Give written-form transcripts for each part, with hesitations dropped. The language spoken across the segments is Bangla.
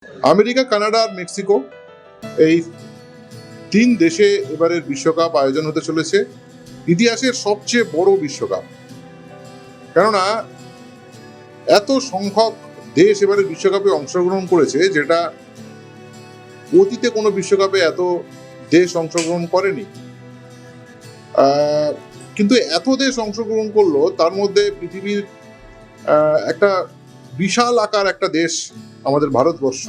আমেরিকা, কানাডা আর মেক্সিকো, এই তিন দেশে এবারের বিশ্বকাপ আয়োজন হতে চলেছে। ইতিহাসের সবচেয়ে বড় বিশ্বকাপ, কেননা এত সংখ্যক দেশ এবারে বিশ্বকাপে অংশগ্রহণ করেছে, যেটা অতীতে কোনো বিশ্বকাপে এত দেশ অংশগ্রহণ করেনি। কিন্তু এত দেশ অংশগ্রহণ করলো, তার মধ্যে পৃথিবীর একটা বিশাল আকার একটা দেশ আমাদের ভারতবর্ষ,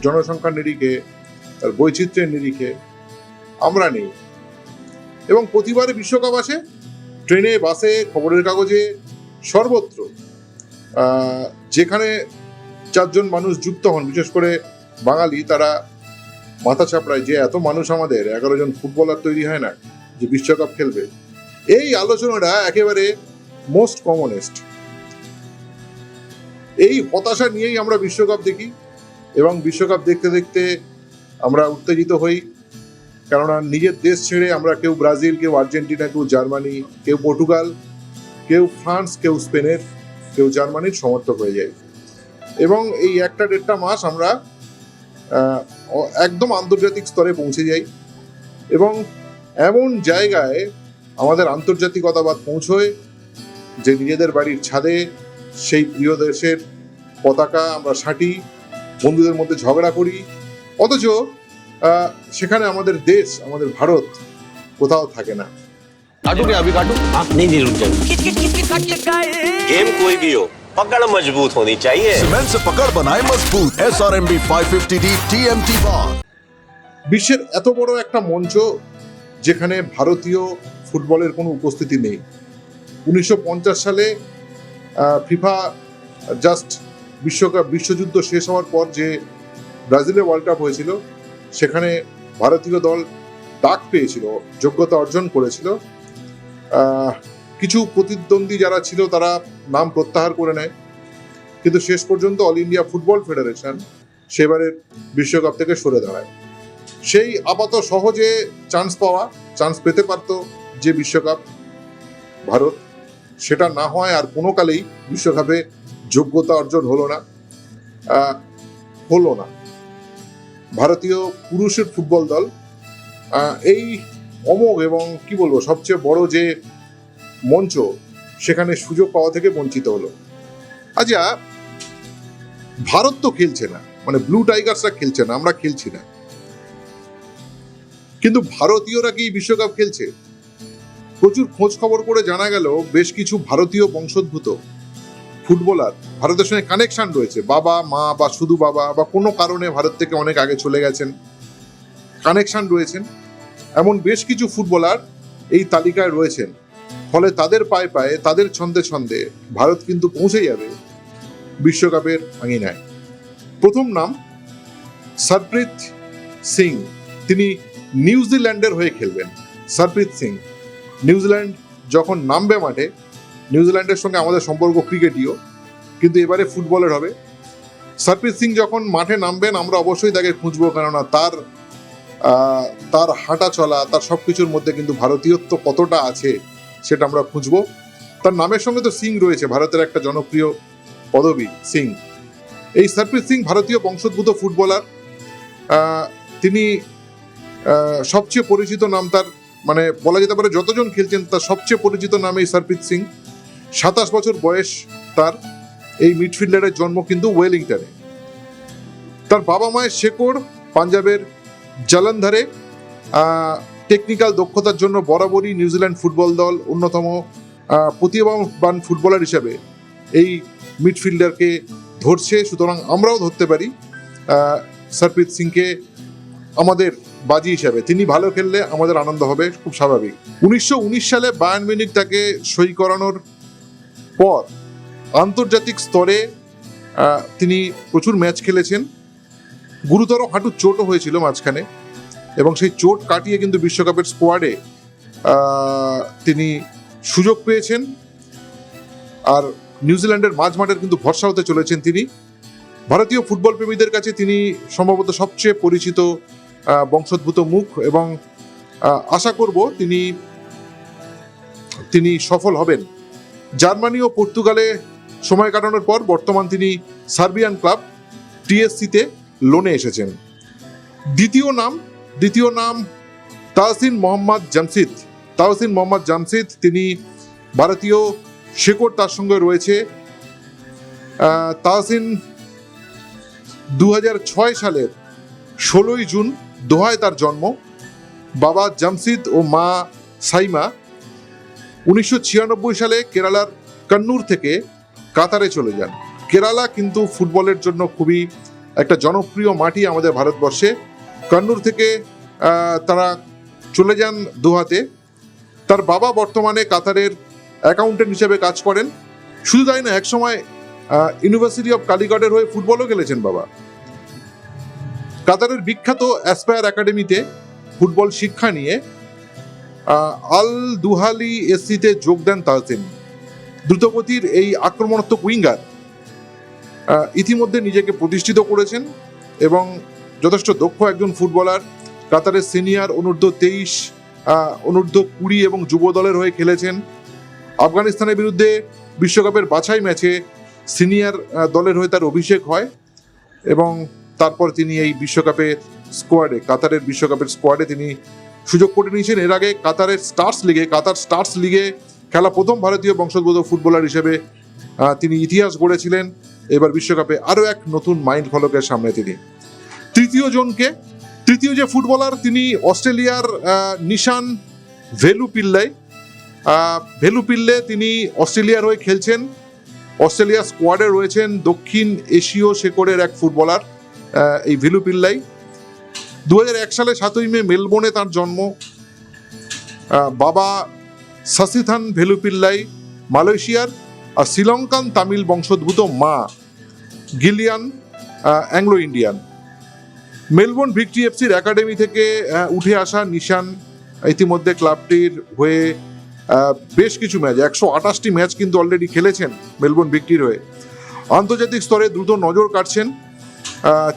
জনসংখ্যার নিরিখে, তার বৈচিত্র্যের নিরিখে আমরা নেই। এবং প্রতিবারে বিশ্বকাপ আসে ট্রেনে, বাসে, খবরের কাগজে, সর্বত্র যেখানে চারজন মানুষ যুক্ত হন, বিশেষ করে বাঙালি, তারা মাথা চাপড়ায় যে এত মানুষ, আমাদের 11 জন ফুটবলার তৈরি হয় না যে বিশ্বকাপ খেলবে। এই আলোচনাটা একেবারে মোস্ট কমনেস্ট। এই হতাশা নিয়েই আমরা বিশ্বকাপ দেখি, এবং বিশ্বকাপ দেখতে দেখতে আমরা উত্তেজিত হই, কেননা নিজের দেশ ছেড়ে আমরা কেউ ব্রাজিল, কেউ আর্জেন্টিনা, কেউ জার্মানি, কেউ পর্তুগাল, কেউ ফ্রান্স, কেউ স্পেনের, কেউ জার্মানির সমর্থক হয়ে যাই। এবং এই 1-1.5 মাস আমরা একদম আন্তর্জাতিক স্তরে পৌঁছে যাই, এবং এমন জায়গায় আমাদের আন্তর্জাতিকতাবাদ পৌঁছয় যে নিজেদের বাড়ির ছাদে সেই প্রিয় দেশের পতাকা আমরা ছাঁটি, বন্ধুদের মধ্যে ঝগড়া করি, অথচ সেখানে আমাদের দেশ, আমাদের ভারত কোথাও থাকে না। काटू क्या अभी काटू? आप नहीं रुक जाइए। गेम कोई भी हो, पकड़ मजबूत होनी चाहिए। सीमेंट से पकड़ बनाए मजबूत। SRMB 550D TMT bar। বিশ্বের এত বড় একটা মঞ্চ, যেখানে ভারতীয় ফুটবলের কোনো উপস্থিতি নেই। 1950 সালে ফিফা জাস্ট বিশ্বযুদ্ধ শেষ হওয়ার পর যে ব্রাজিলে ওয়ার্ল্ড কাপ হয়েছিল, সেখানে ভারতীয় দল ডাক পেয়েছিল, যোগ্যতা অর্জন করেছিল। কিছু প্রতিদ্বন্দ্বী যারা ছিল তারা নাম প্রত্যাহার করে নেয়, কিন্তু শেষ পর্যন্ত অল ইন্ডিয়া ফুটবল ফেডারেশন সেবারের বিশ্বকাপ থেকে সরে দাঁড়ায়। সেই আপাত সহজে চান্স পেতে পারত যে বিশ্বকাপ ভারত, সেটা না হয় আর কোনো কালেই বিশ্বকাপে যোগ্যতা অর্জন হলো না। ভারতীয় পুরুষের ফুটবল দল এই অমোঘ এবং কি বলবো সবচেয়ে বড় যে মঞ্চ, সেখানে সুযোগ পাওয়া থেকে বঞ্চিত হলো। আচ্ছা, ভারত তো খেলছে না, মানে ব্লু টাইগার্সরা খেলছে না, আমরা খেলছি না, কিন্তু ভারতীয়রা কি বিশ্বকাপ খেলছে? প্রচুর খোঁজ খবর করে জানা গেল বেশ কিছু ভারতীয় বংশোদ্ভূত ফুটবলার ভারতের সঙ্গে কানেকশন রয়েছে, বাবা, মা, বা শুধু বাবা, বা কোনো কারণে ভারত থেকে অনেক আগে চলে গেছেন, কানেকশন রয়েছেন, এমন বেশ কিছু ফুটবলার এই তালিকায় রয়েছেন। ফলে তাদের পায়ে পায়ে, তাদের ছন্দে ছন্দে ভারত কিন্তু পৌঁছে যাবে বিশ্বকাপের আঙিনায়। প্রথম নাম সরপ্রীত সিং, তিনি নিউজিল্যান্ডের হয়ে খেলবেন। সরপ্রীত সিং, নিউজিল্যান্ড যখন নামবে মাঠে, নিউজিল্যান্ডের সঙ্গে আমাদের সম্পর্ক ক্রিকেটীয়, কিন্তু এবারে ফুটবলের হবে। সরপ্রীত সিং যখন মাঠে নামবেন, আমরা অবশ্যই তাকে খুঁজবো, কেননা তার হাঁটা চলা, তার সবকিছুর মধ্যে কিন্তু ভারতীয়ত্ব কতটা আছে সেটা আমরা খুঁজবো। তার নামের সঙ্গে তো সিং রয়েছে, ভারতের একটা জনপ্রিয় পদবী সিং। এই সরপ্রীত সিং ভারতীয় বংশোদ্ভূত ফুটবলার। তিনি সবচেয়ে পরিচিত নাম তার, মানে বলা যেতে পারে যতজন খেলছেন তার সবচেয়ে পরিচিত নাম এই সরপ্রীত সিং। 27 বছর বয়স তার। এই মিডফিল্ডারের জন্ম কিন্তু ওয়েলিংটনে। তার বাবা মায়ের শেকড় পাঞ্জাবের জালন্ধরে। টেকনিক্যাল দক্ষতার জন্য বরাবরই নিউজিল্যান্ড ফুটবল দল অন্যতম প্রতিভাবান ফুটবলার হিসেবে এই মিডফিল্ডারকে ধরছে। সুতরাং আমরাও ধরতে পারি সরপ্রীত সিংকে আমাদের বাজি হিসাবে। তিনি ভালো খেললে আমাদের আনন্দ হবে, খুব স্বাভাবিক। 1919 সালে বায়ার্ন মিউনিখ তাকে সই করানোর পর আন্তর্জাতিক স্তরে তিনি প্রচুর ম্যাচ খেলেছেন। গুরুতর হাঁটুর চোটও হয়েছিল মাঝখানে, এবং সেই চোট কাটিয়ে কিন্তু বিশ্বকাপের স্কোয়াডে তিনি সুযোগ পেয়েছেন। আর নিউজিল্যান্ডের মাঝমাঠের কিন্তু ভরসা হতে চলেছেন তিনি। ভারতীয় ফুটবল প্রেমীদের কাছে তিনি সম্ভবত সবচেয়ে পরিচিত বংশোদ্ভূত মুখ, এবং আশা করব তিনি সফল হবেন। জার্মানি ও পর্তুগালে সময় কাটানোর পর বর্তমান তিনি সার্বিয়ান ক্লাব TSC-তে লোনে এসেছেন। দ্বিতীয় নাম তাহসিন মোহাম্মদ জামশিদ। তিনি ভারতীয় শেকড় তার সঙ্গে রয়েছে। তাহসিন 2006 সালের 16ই জুন দোহায় তার জন্ম। বাবা জামশিদ ও মা সাইমা 1996 সালে কেরালার কন্নুর থেকে কাতারে চলে যান। কেরালা কিন্তু ফুটবলের জন্য খুবই একটা জনপ্রিয় মাটি আমাদের ভারতবর্ষে। কন্নুর থেকে তারা চলে যান দোহাতে। তার বাবা বর্তমানে কাতারের অ্যাকাউন্টেন্ট হিসেবে কাজ করেন। শুধু তাই না, একসময় ইউনিভার্সিটি অফ কালিকটের হয়ে ফুটবলও খেলেছেন বাবা। কাতারের বিখ্যাত অ্যাসপায়ার একাডেমিতে ফুটবল শিক্ষা নিয়ে আল দুহালি এসসিতে যোগ দেন তাহসিন। দ্রুতগতির এই আক্রমণাত্মক উইঙ্গার ইতিমধ্যে নিজেকে প্রতিষ্ঠিত করেছেন এবং যথেষ্ট দক্ষ একজন ফুটবলার। কাতারের সিনিয়র অনূর্ধ্ব-23, অনূর্ধ্ব-20 এবং যুব দলের হয়ে খেলেছেন। আফগানিস্তানের বিরুদ্ধে বিশ্বকাপের বাছাই ম্যাচে সিনিয়র দলের হয়ে তার অভিষেক হয় এবং তারপর তিনি এই কাতারের বিশ্বকাপের স্কোয়াডে তিনি সুযোগ করে নিয়েছেন। এর আগে কাতার স্টার্স লিগে খেলা প্রথম ভারতীয় বংশোদ্ভূত ফুটবলার হিসেবে তিনি ইতিহাস গড়েছিলেন। এবার বিশ্বকাপে আরও এক নতুন মাইল ফলকের সামনে তিনি। তৃতীয় যে ফুটবলার তিনি অস্ট্রেলিয়ার নিশান ভেলুপিল্লে। তিনি অস্ট্রেলিয়ার হয়ে খেলছেন। অস্ট্রেলিয়া স্কোয়াডে রয়েছেন দক্ষিণ এশীয় শেকড়ের এক ফুটবলার এই ভেলুপিল্লাই। 2001 সালে 7ই মে মেলবোর্নে তার জন্ম। বাবা সাসিথান ভেলুপিল্লাই মালয়েশিয়ার আর শ্রীলঙ্কান তামিল বংশোদ্ভূত, মা Gillian Anglo Indian. Melbourne Victory এফসির একাডেমি থেকে উঠে আসা নিশান ইতিমধ্যে ক্লাবটির হয়ে বেশ কিছু ম্যাচ 128টি ম্যাচ কিন্তু অলরেডি খেলেছেন মেলবোর্ন ভিক্টরির হয়ে। আন্তর্জাতিক স্তরে দ্রুত নজর কাটছেন।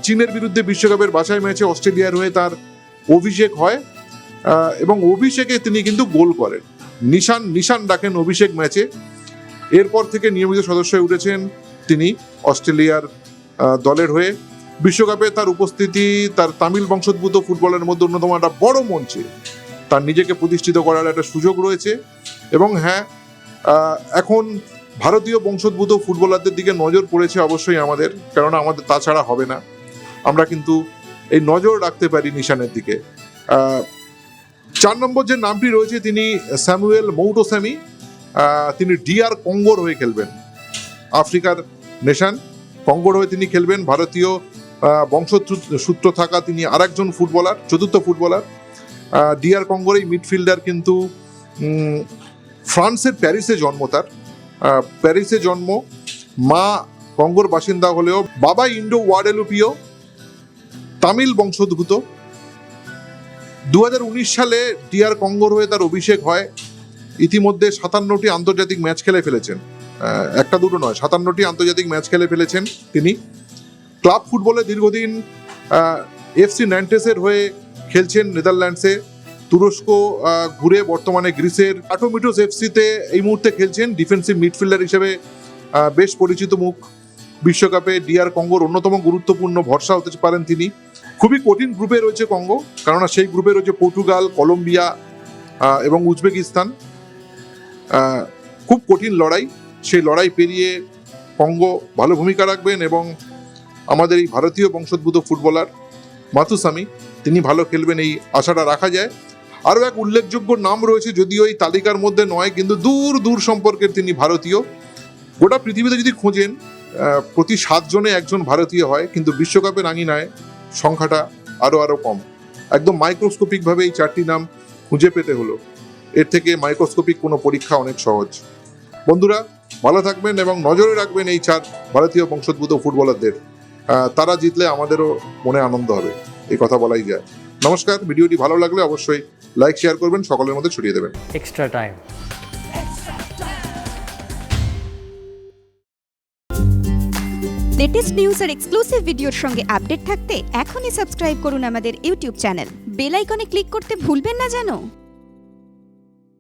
চীনের বিরুদ্ধে বিশ্বকাপের বাছাই ম্যাচে অস্ট্রেলিয়ার হয়ে তার অভিষেক হয় এবং অভিষেকে তিনি কিন্তু গোল করেন। নিশান ডাকেন অভিষেক ম্যাচে। এরপর থেকে নিয়মিত সদস্য হয়ে উঠেছেন তিনি অস্ট্রেলিয়ার দলের হয়ে। বিশ্বকাপে তার উপস্থিতি তার তামিল বংশোদ্ভূত ফুটবলের মধ্যে অন্যতম একটা বড় মঞ্চে তার নিজেকে প্রতিষ্ঠিত করার একটা সুযোগ রয়েছে। এবং হ্যাঁ, এখন ভারতীয় বংশোদ্ভূত ফুটবলারদের দিকে নজর পড়েছে অবশ্যই আমাদের, কেননা আমাদের তাছাড়া হবে না। আমরা কিন্তু এই নজর রাখতে পারি নিশানের দিকে। 4 নম্বর যে নামটি রয়েছে তিনি স্যামুয়েল মৌটোসামি। তিনি DR কঙ্গোর হয়ে খেলবেন। আফ্রিকার নেশন কঙ্গোর হয়ে তিনি খেলবেন। ভারতীয় বংশসূত্র থাকা তিনি আরেকজন ফুটবলার, চতুর্থ ফুটবলার। DR কঙ্গোর এই মিডফিল্ডার কিন্তু ফ্রান্সের প্যারিসে জন্ম তার। প্যারিসে জন্ম, মা কঙ্গোর বাসিন্দা হলেও বাবা ইন্ডো ওয়াডেলুপিও তামিল বংশোদ্ভূত। 2019 সালে DR কঙ্গোর হয়ে তার অভিষেক হয়। ইতিমধ্যে 57টি আন্তর্জাতিক ম্যাচ খেলে ফেলেছেন, একটা দুটো নয়, 57টি আন্তর্জাতিক ম্যাচ খেলে ফেলেছেন তিনি। ক্লাব ফুটবলে দীর্ঘদিন FC ন্যান্টেসের হয়ে খেলছেন নেদারল্যান্ডসে। তুরস্ক ঘুরে বর্তমানে গ্রিসের আটোমিটোস এফসিতে এই মুহূর্তে খেলছেন ডিফেন্সিভ মিডফিল্ডার হিসেবে। বেশ পরিচিত মুখ। বিশ্বকাপে DR কঙ্গোর অন্যতম গুরুত্বপূর্ণ ভরসা হতে পারেন তিনি। খুবই কঠিন গ্রুপে রয়েছে কঙ্গো, কেননা সেই গ্রুপে রয়েছে পর্তুগাল, কলম্বিয়া এবং উজবেকিস্তান। খুব কঠিন লড়াই। সেই লড়াই পেরিয়ে কঙ্গো ভালো ভূমিকা রাখবেন এবং আমাদের এই ভারতীয় বংশোদ্ভূত ফুটবলার মাতুসামি তিনি ভালো খেলবেন, এই আশাটা রাখা যায়। আরও এক উল্লেখযোগ্য নাম রয়েছে, যদিও এই তালিকার মধ্যে নয়, কিন্তু দূর সম্পর্কের তিনি ভারতীয়। গোটা পৃথিবীতে যদি খোঁজেন প্রতি 7 জনে একজন ভারতীয় হয়, কিন্তু বিশ্বকাপের আঙিনায় সংখ্যাটা আরও কম। একদম মাইক্রোস্কোপিকভাবে এই 4টি নাম খুঁজে পেতে হলো। এর থেকে মাইক্রোস্কোপিক কোনো পরীক্ষা অনেক সহজ। বন্ধুরা, ভালো থাকবেন এবং নজরে রাখবেন এই 4 ভারতীয় বংশোদ্ভূত ফুটবলারদের। তারা জিতলে আমাদেরও মনে আনন্দ হবে, এই কথা বলাই যায়। নমস্কার। ভিডিওটি ভালো লাগলে অবশ্যই লাইক শেয়ার করবেন, সকলের মধ্যে ছড়িয়ে দেবেন। extra time. লেটেস্ট নিউজ আর এক্সক্লুসিভ ভিডিওর সঙ্গে আপডেট থাকতে এখনই সাবস্ক্রাইব করুন আমাদের ইউটিউব চ্যানেল। বেল আইকনে ক্লিক করতে ভুলবেন না যেন।